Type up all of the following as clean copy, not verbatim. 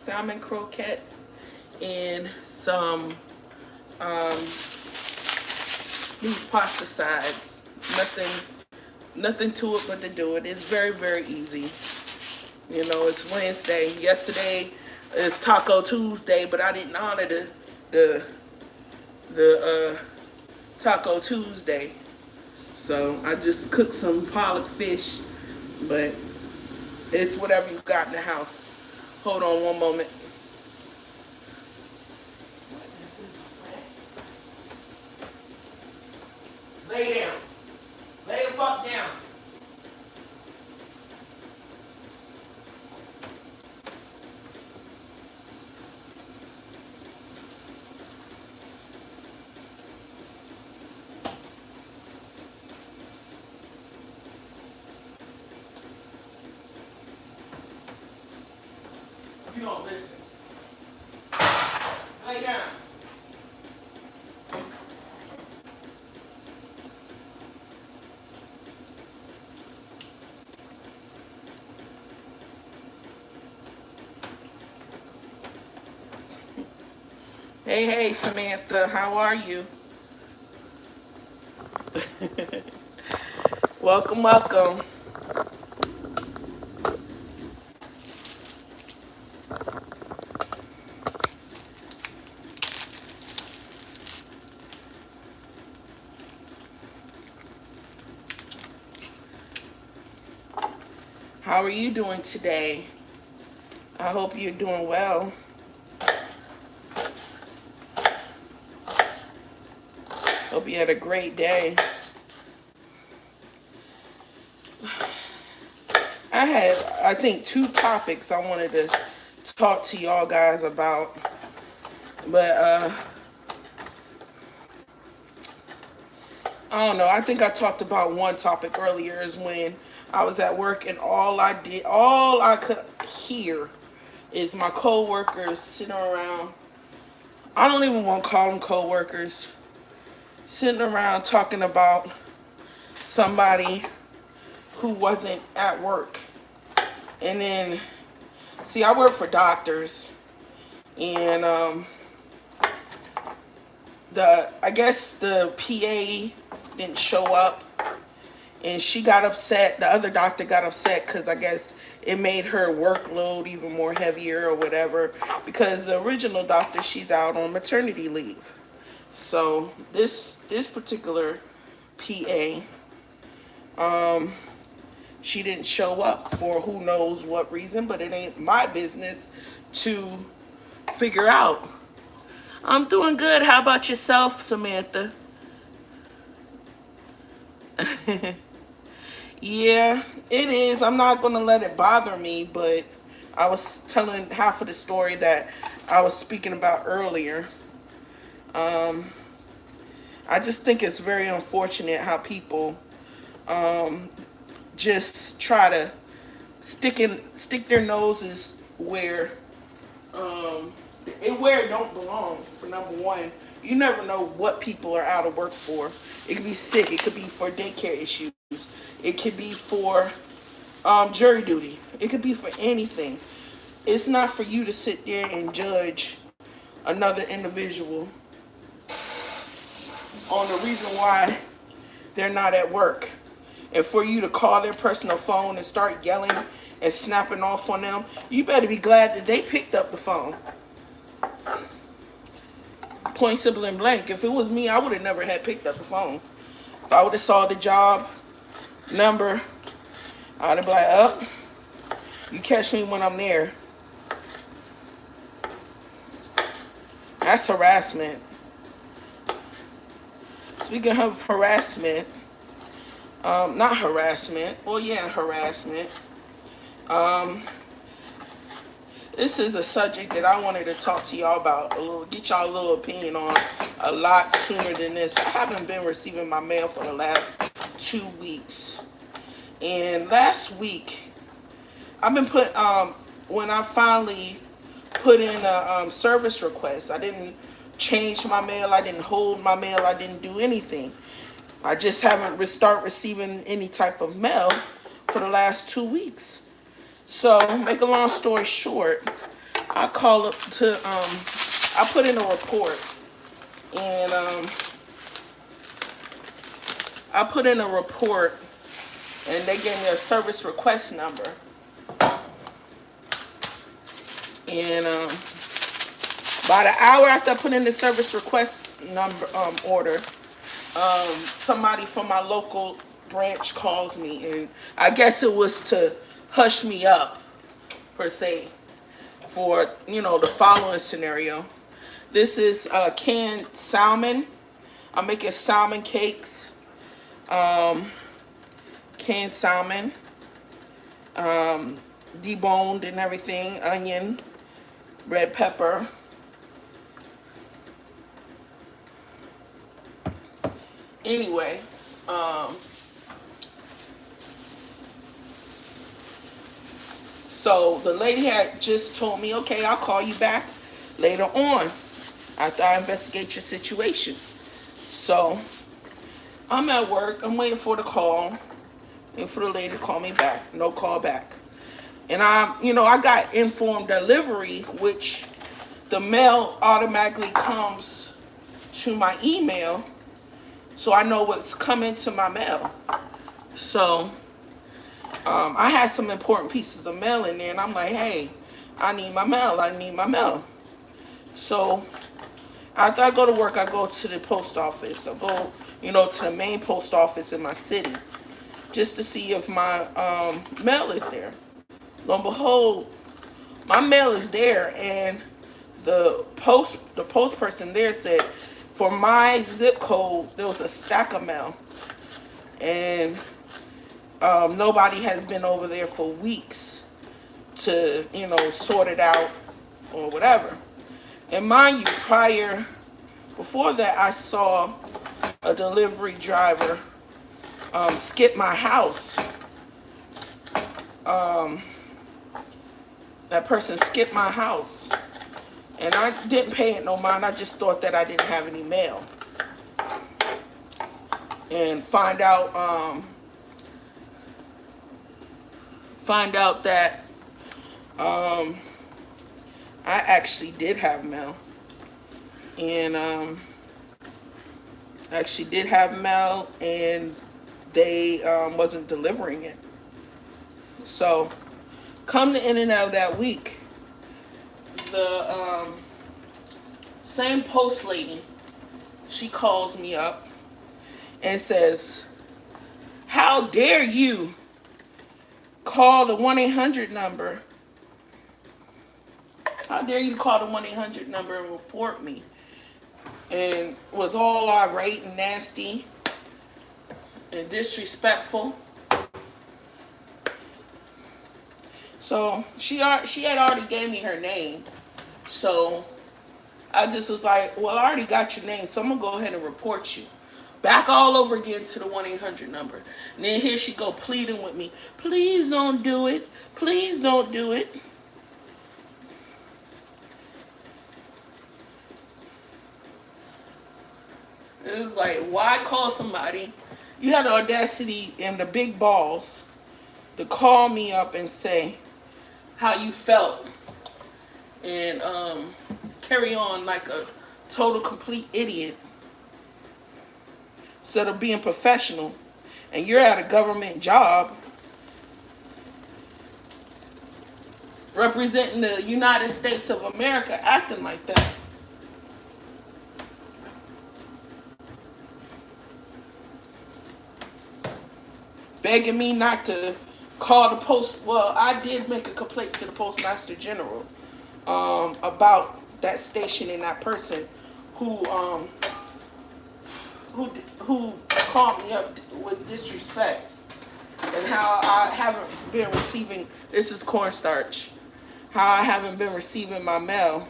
salmon croquettes and some um, these pasta sides. Nothing to it but to do it. It's very, very easy. You know, it's Wednesday. Yesterday is Taco Tuesday, but I didn't honor the the Taco Tuesday. So I just cooked some pollock fish, but it's whatever you got in the house. Hold on one moment. Lay down. Lay the fuck down. You don't listen. Lay down. Hey, hey, Samantha, how are you? Welcome, welcome. How are you doing today? I hope you're doing well. Hope you had a great day. I had, I think, two topics I wanted to talk to y'all guys about. But I don't know. I think I talked about one topic earlier is when I was at work and all I could hear is my coworkers sitting around. I don't even want to call them coworkers. Sitting around talking about somebody who wasn't at work. And then, see, I work for doctors, and I guess the PA didn't show up, and she got upset. The other doctor got upset because I guess it made her workload even more heavier or whatever. Because the original doctor, she's out on maternity leave. So this particular PA, she didn't show up for who knows what reason, but it ain't my business to figure out. I'm doing good. How about yourself, Samantha? Yeah, it is. I'm not going to let it bother me, but I was telling half of the story that I was speaking about earlier. Um, I just think it's very unfortunate how people just try to stick their noses um, where it don't belong. For number one, you never know what people are out of work for. It could be sick. It could be for daycare issues. It could be for jury duty. It could be for anything. It's not for you to sit there and judge another individual on the reason why they're not at work. And for you to call their personal phone and start yelling and snapping off on them, you better be glad that they picked up the phone. Point simple and blank. If it was me, I would have never had picked up the phone. If I would have saw the job number, I'd have been like, oh, you catch me when I'm there. That's harassment. Speaking of harassment, not harassment, well, yeah, harassment. Um, this is a subject that I wanted to talk to y'all about get y'all a little opinion on a lot sooner than this. I haven't been receiving my mail for the last 2 weeks. And last week, I've been when I finally put in a service request, I didn't change my mail, I didn't hold my mail, I didn't do anything. I just haven't start receiving any type of mail for the last 2 weeks. So, make a long story short, I call up to I put in a report, and I put in a report, and they gave me a service request number, and about an hour after I put in the service request number order, somebody from my local branch calls me, and I guess it was to hush me up, per se, for the following scenario. This is canned salmon. I'm making salmon cakes. Canned salmon, deboned and everything, onion, red pepper. Anyway, so the lady had just told me, okay, I'll call you back later on after I investigate your situation. So I'm at work. I'm waiting for the call and for the lady to call me back. No call back. And I got informed delivery, which the mail automatically comes to my email, so I know what's coming to my mail. So I had some important pieces of mail in there, and I'm like, hey, I need my mail. I need my mail. So after I go to work, I go to the post office. I go, to the main post office in my city, just to see if my mail is there. Lo and behold, my mail is there, and the post person there said, for my zip code, there was a stack of mail, and nobody has been over there for weeks to sort it out or whatever. And mind you, before that, I saw a delivery driver skip my house. That person skipped my house, and I didn't pay it no mind. I just thought that I didn't have any mail, and find out that I actually did have mail, and they wasn't delivering it. So come the end of that week, the same post lady, she calls me up and says, how dare you call the 1-800 number? How dare you call the 1-800 number and report me? And was all irate and nasty and disrespectful. So she had already gave me her name. So I just was like, well, I already got your name, so I'm going to go ahead and report you. Back all over again to the 1-800 number. And then here she go pleading with me. Please don't do it. Please don't do it. It was like, why call somebody? You had the audacity and the big balls to call me up and say how you felt, and carry on like a total complete idiot instead of being professional. And you're at a government job representing the United States of America, acting like that. Begging me not to call the post. Well, I did make a complaint to the Postmaster General about that station and that person who called me up with disrespect, and how I haven't been receiving. This is cornstarch. How I haven't been receiving my mail.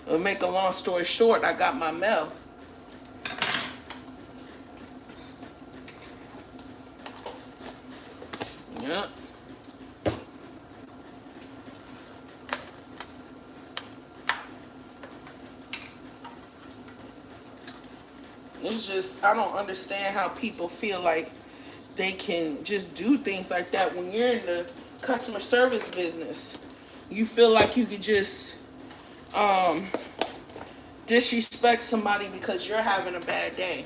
To make a long story short, I got my mail. Yeah. It's just, I don't understand how people feel like they can just do things like that. When you're in the customer service business, you feel like you could just um, disrespect somebody because you're having a bad day.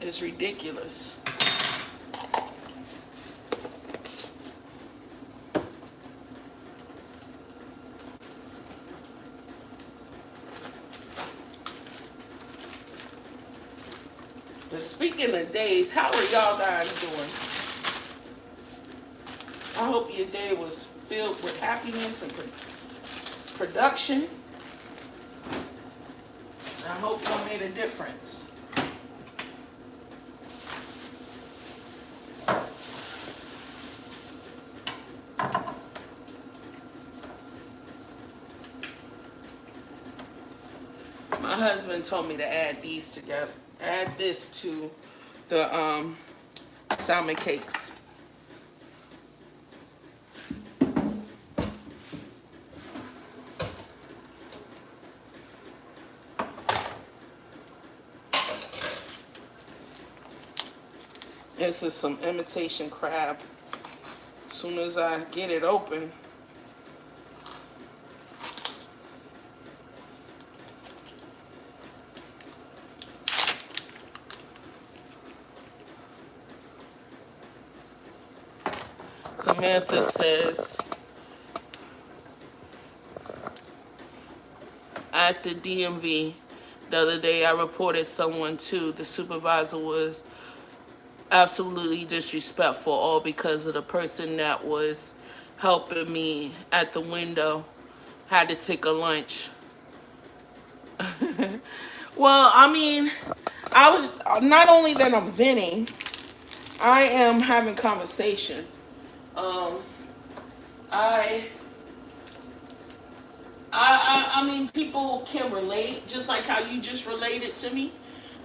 It's ridiculous. But speaking of days, how are y'all guys doing? I hope your day was filled with happiness and production. I hope you made a difference. My husband told me to add these together. Add this to the salmon cakes. This is some imitation crab. As soon as I get it open, Samantha says, at the DMV the other day, I reported someone to. The supervisor was absolutely disrespectful, all because of the person that was helping me at the window had to take a lunch. Well, I mean, I was not only that I'm venting, I am having conversation. Um, I, I mean, people can relate, just like how you just related to me.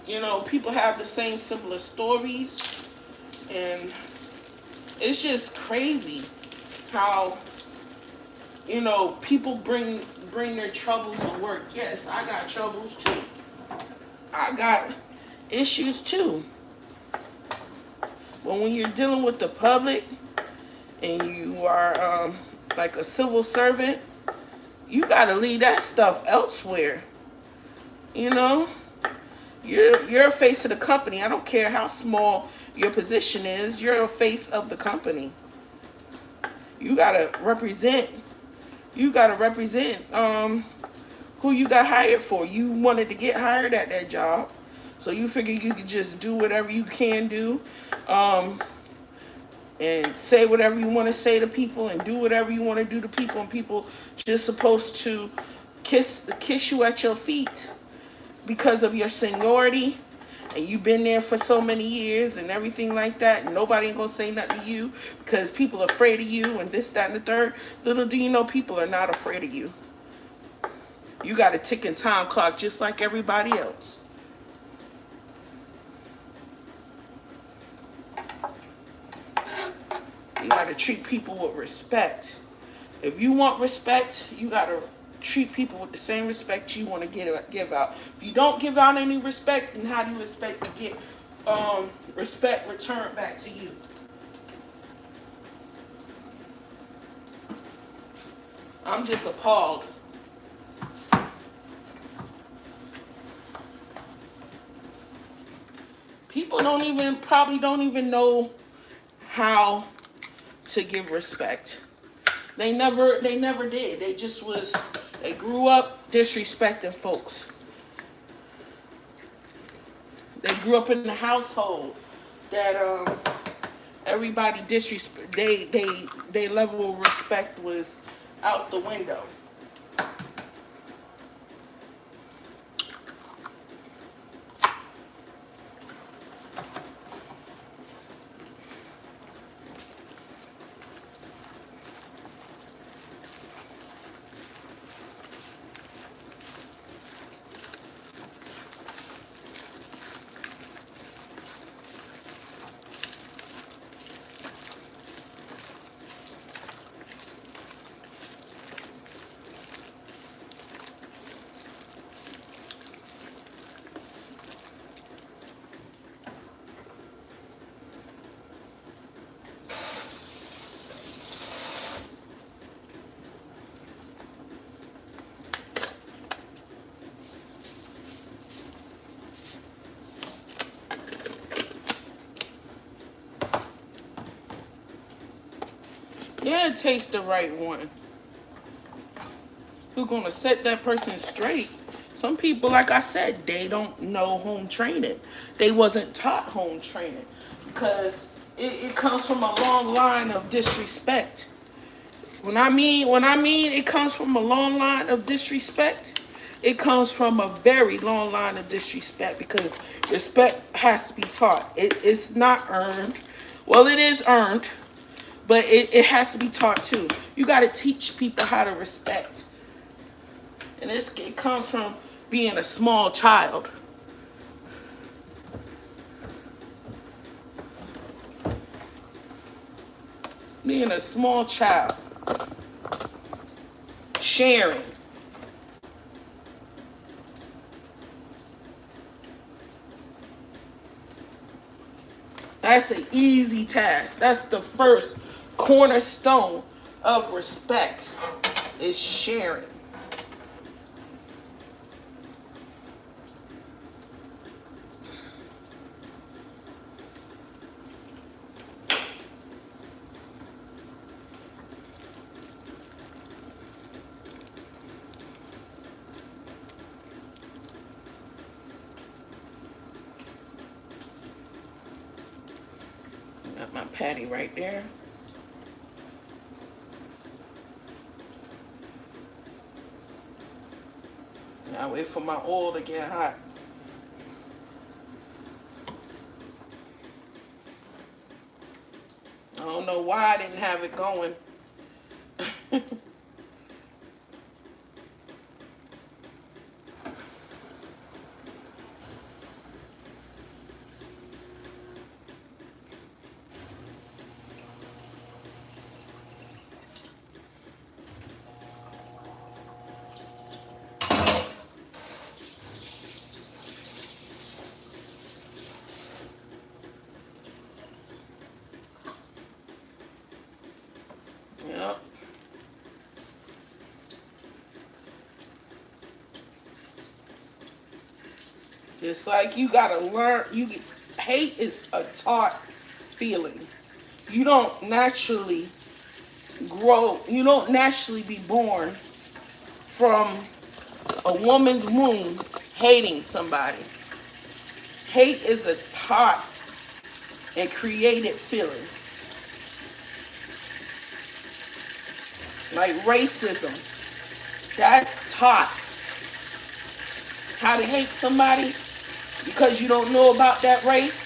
You know, people have the same similar stories, and it's just crazy how, you know, people bring their troubles to work. Yes, I got troubles too. I got issues too. But when you're dealing with the public and you are like a civil servant, you gotta leave that stuff elsewhere. You know, you're a face of the company. I don't care how small your position is. You're a face of the company. You gotta represent. You gotta represent who you got hired for. You wanted to get hired at that job, so you figure you could just do whatever you can do, and say whatever you want to say to people, and do whatever you want to do to people, and people just supposed to kiss you at your feet because of your seniority, and you've been there for so many years and everything like that, and nobody ain't gonna say nothing to you because people are afraid of you and this, that, and the third. Little do you know, people are not afraid of you. You got a ticking time clock just like everybody else. You got to treat people with respect. If you want respect, you got to treat people with the same respect you want to give out. If you don't give out any respect, then how do you expect to get respect returned back to you? I'm just appalled. People probably don't even know how to give respect. They never did. They grew up disrespecting folks. They grew up in a household that everybody disrespect. They level of respect was out the window. Yeah, it takes the right one. Who's gonna set that person straight? Some people, like I said, they don't know home training. They wasn't taught home training because it comes from a long line of disrespect. When I mean it comes from a long line of disrespect, it comes from a very long line of disrespect because respect has to be taught. It's not earned. Well, it is earned, but it has to be taught too. You got to teach people how to respect. And it comes from being a small child. Being a small child. Sharing. That's an easy task. That's the first cornerstone of respect is sharing. Got my patty right there. Now wait for my oil to get hot. I don't know why I didn't have it going. Yep. Just like you gotta learn, hate is a taught feeling. You don't naturally grow. You don't naturally be born from a woman's womb hating somebody. Hate is a taught and created feeling. Like racism, that's taught. How to hate somebody because you don't know about that race.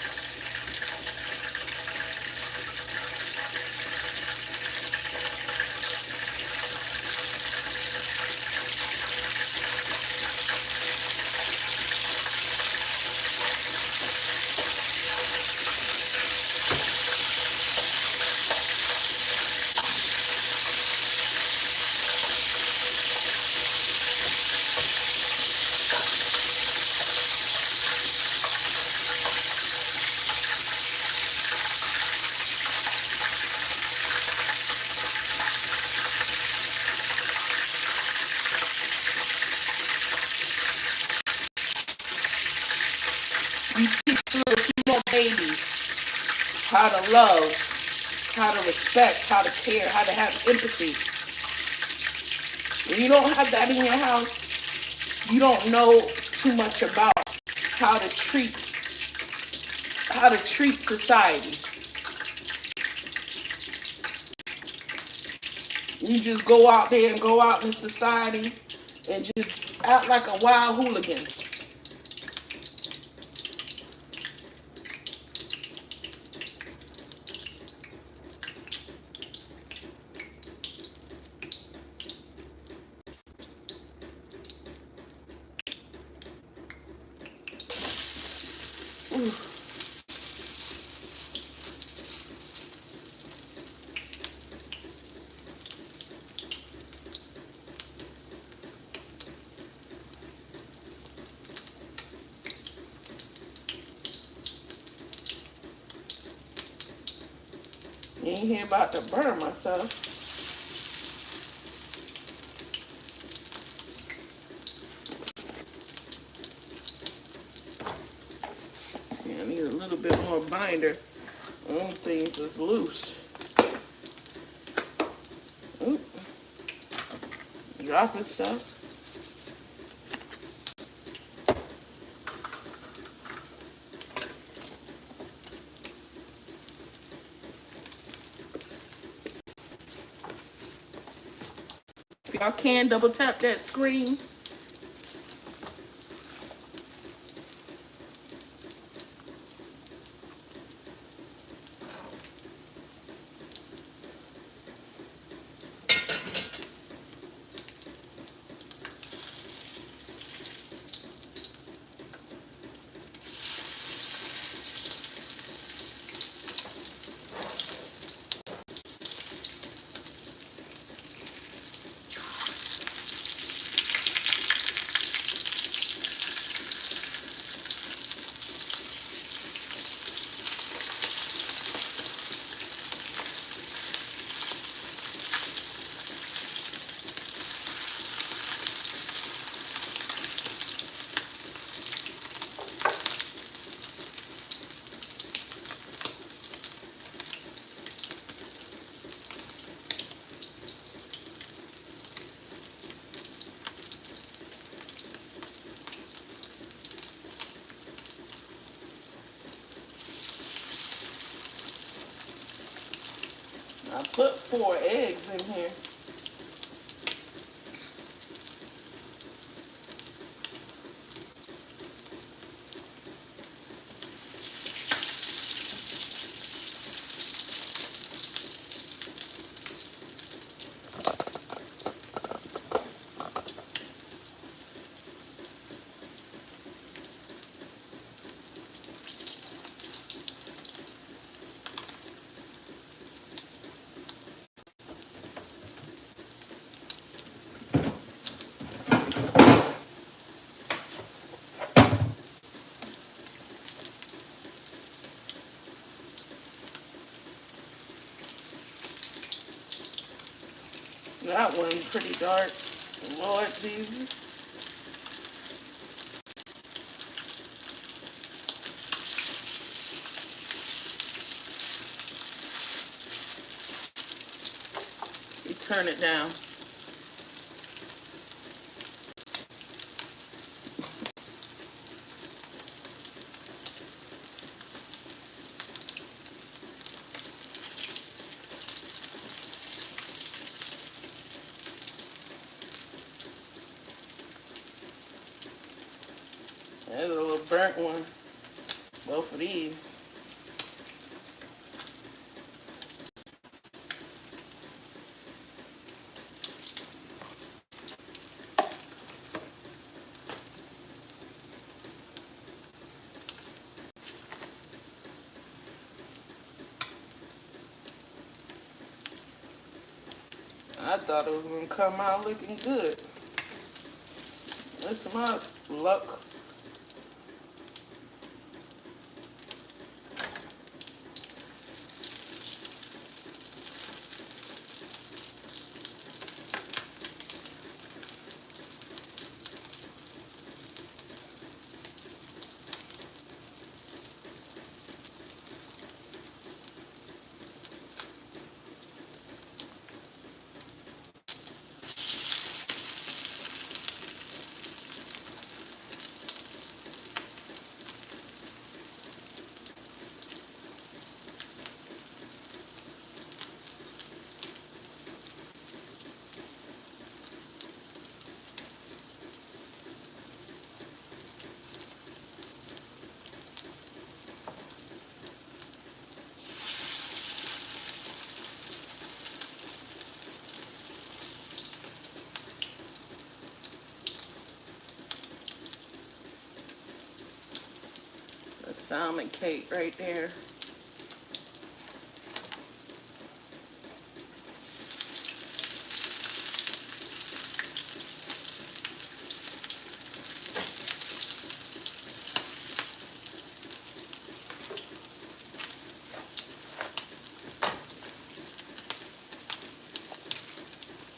You teach little small babies how to love, how to respect, how to care, how to have empathy. When you don't have that in your house, you don't know too much about how to treat society. You just go out there and go out in society and just act like a wild hooligan. You ain't here about to burn myself. Yeah, I need a little bit more binder. Them things is loose. dropping stuff. If y'all can double tap that screen. I put 4 eggs in here. That one pretty dark. Lord Jesus. You turn it down. There's a little burnt one. Both of these. I thought it was going to come out looking good. That's my luck. The salmon cake right there.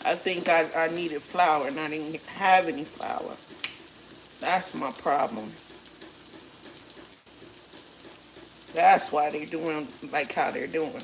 I think I needed flour and I didn't have any flour. That's my problem. That's why they're doing like how they're doing.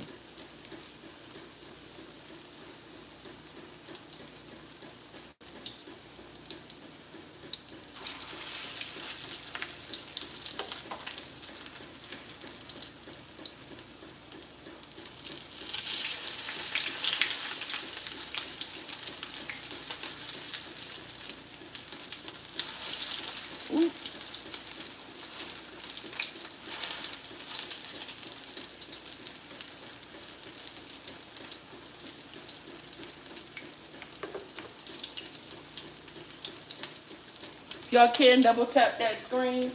Y'all can double tap that screen.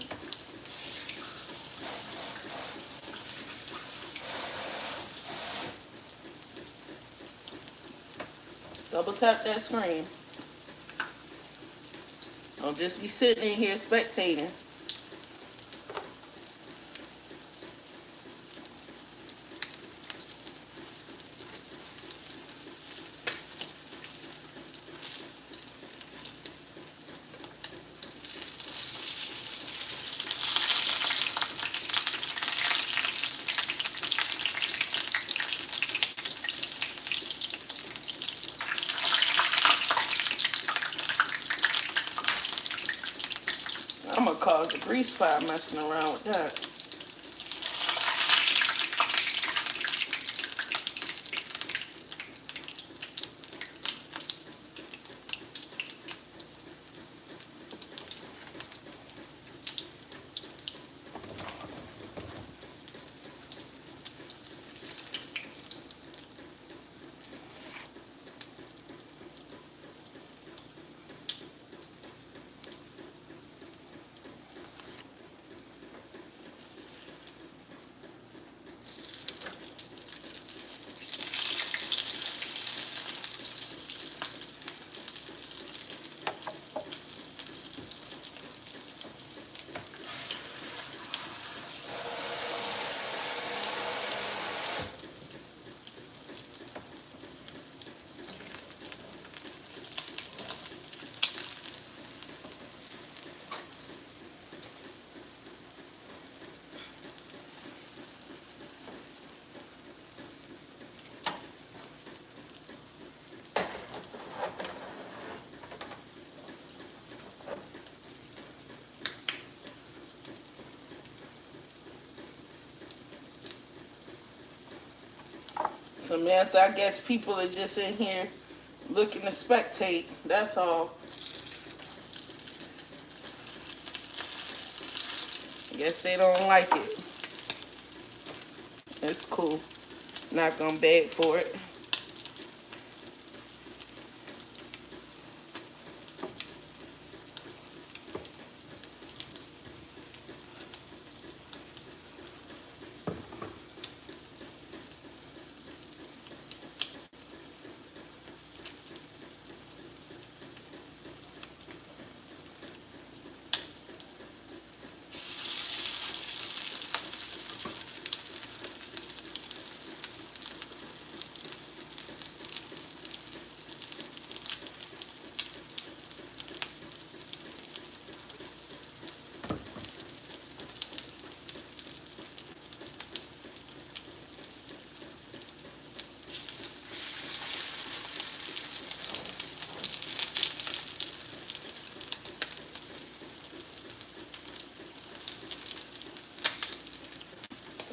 Double tap that screen. Don't just be sitting in here spectating. I'm gonna cause a grease fire messing around with that. Samantha, I guess people are just in here looking to spectate. That's all. Guess they don't like it. It's cool. Not gonna beg for it.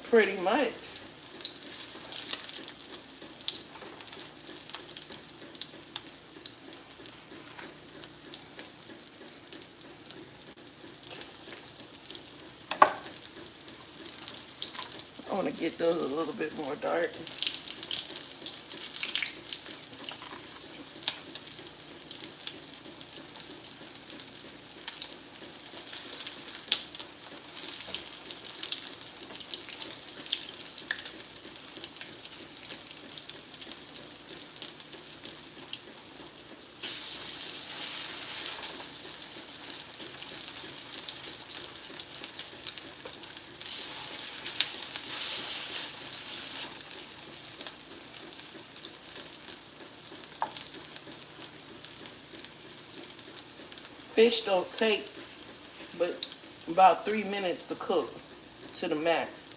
Pretty much. I want to get those a little bit more dark. Fish don't take but about 3 minutes to cook to the max.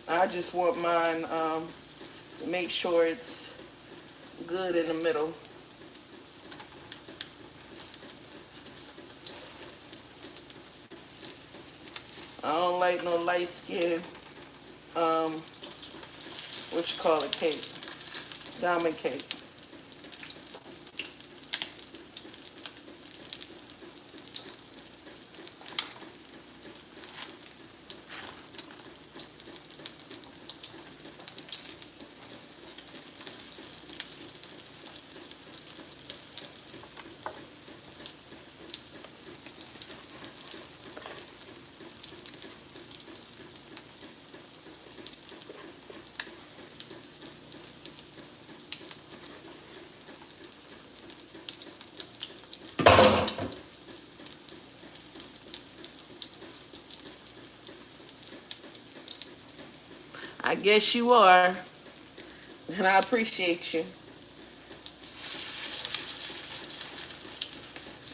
I just want mine to make sure it's good in the middle. I don't like no light skin, what you call it, cake, salmon cake. guess you are. And I appreciate you.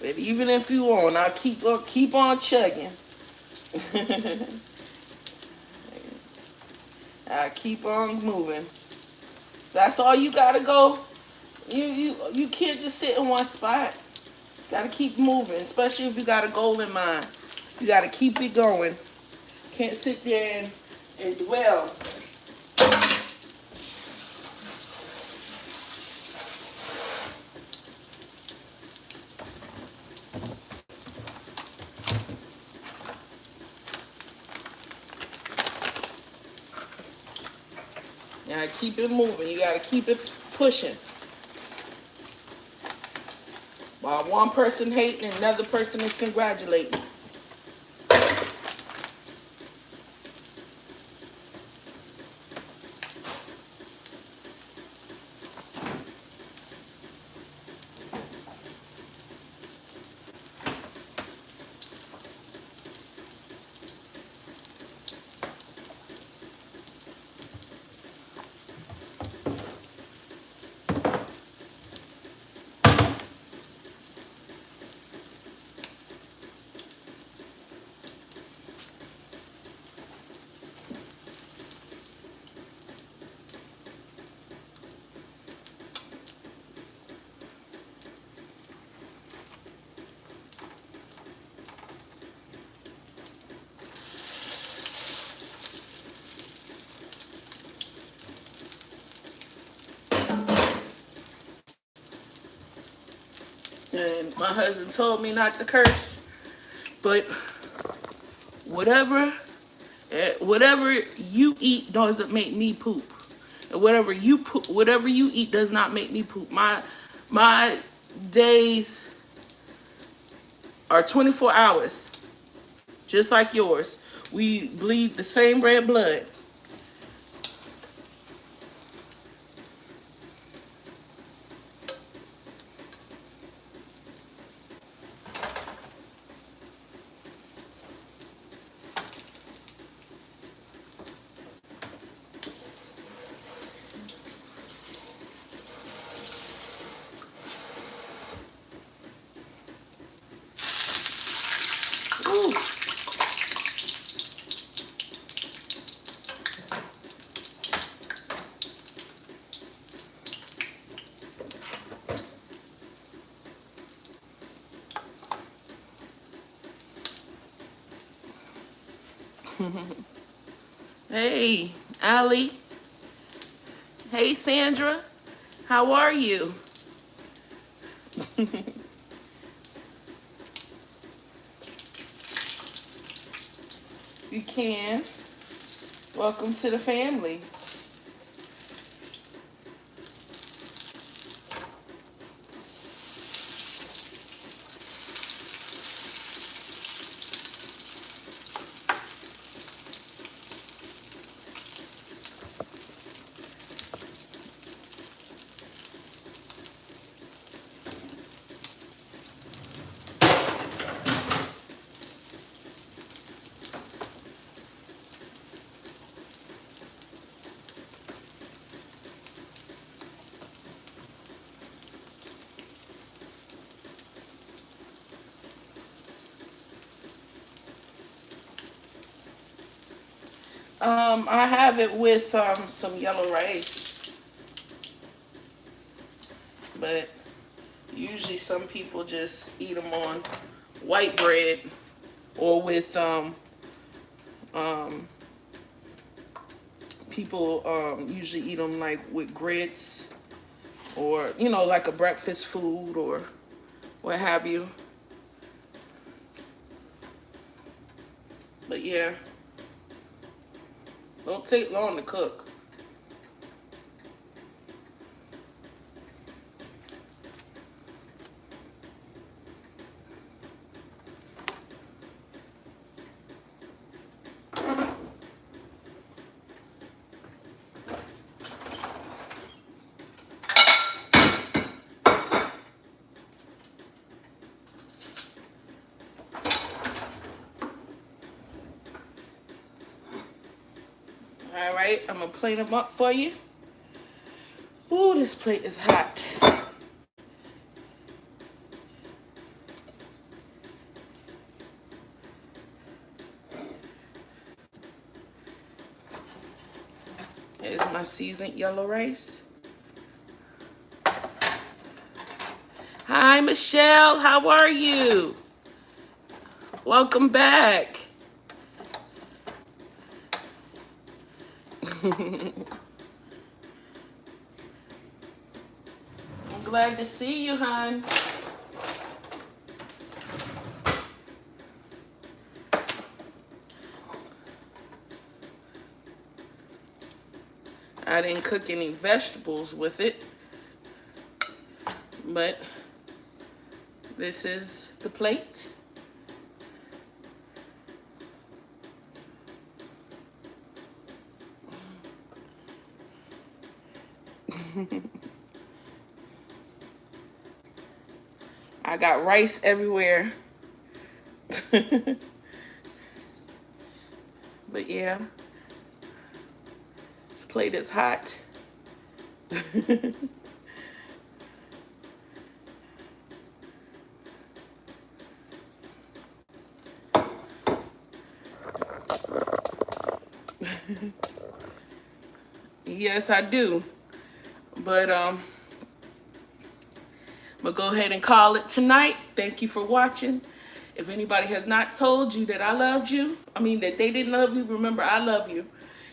But even if you won't, I'll keep on chugging. I keep on moving. That's all you gotta go. You can't just sit in one spot. Gotta keep moving, especially if you got a goal in mind. You gotta keep it going. Can't sit there and dwell. You gotta keep it moving. You gotta keep it pushing. While one person hating, another person is congratulating. And my husband told me not to curse, but whatever whatever you eat doesn't make me poop. And whatever you eat does not make me poop. My days are 24 hours, just like yours. We bleed the same red blood. Ooh. Hey, Allie. Hey, Sandra. How are you? You can. Welcome to the family. I have it with some yellow rice, but usually some people just eat them on white bread or with um, people usually eat them like with grits or like a breakfast food or what have you. But yeah, don't take long to cook. All right, right, I'm gonna plate them up for you. Ooh, this plate is hot. Here's my seasoned yellow rice. Hi, Michelle. How are you? Welcome back. I'm glad to see you, hon. I didn't cook any vegetables with it, but this is the plate. I got rice everywhere. But yeah, this plate is hot. Yes, I do. But I'm gonna go ahead and call it tonight. Thank you for watching. If anybody has not told you that I loved you, that they didn't love you, remember I love you.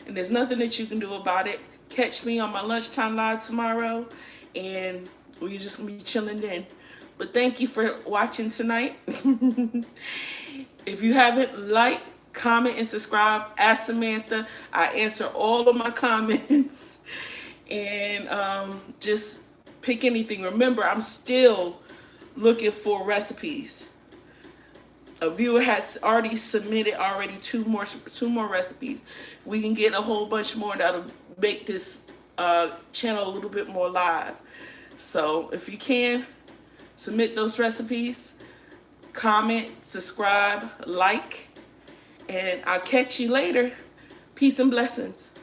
And there's nothing that you can do about it. Catch me on my lunchtime live tomorrow, and we're just gonna be chilling then. But thank you for watching tonight. If you haven't, like, comment, and subscribe. Ask Samantha. I answer all of my comments. And just pick anything. Remember, I'm still looking for recipes. A viewer has already submitted two more recipes. If we can get a whole bunch more, that'll make this channel a little bit more live. So if you can, submit those recipes, comment, subscribe, like, and I'll catch you later. Peace and blessings.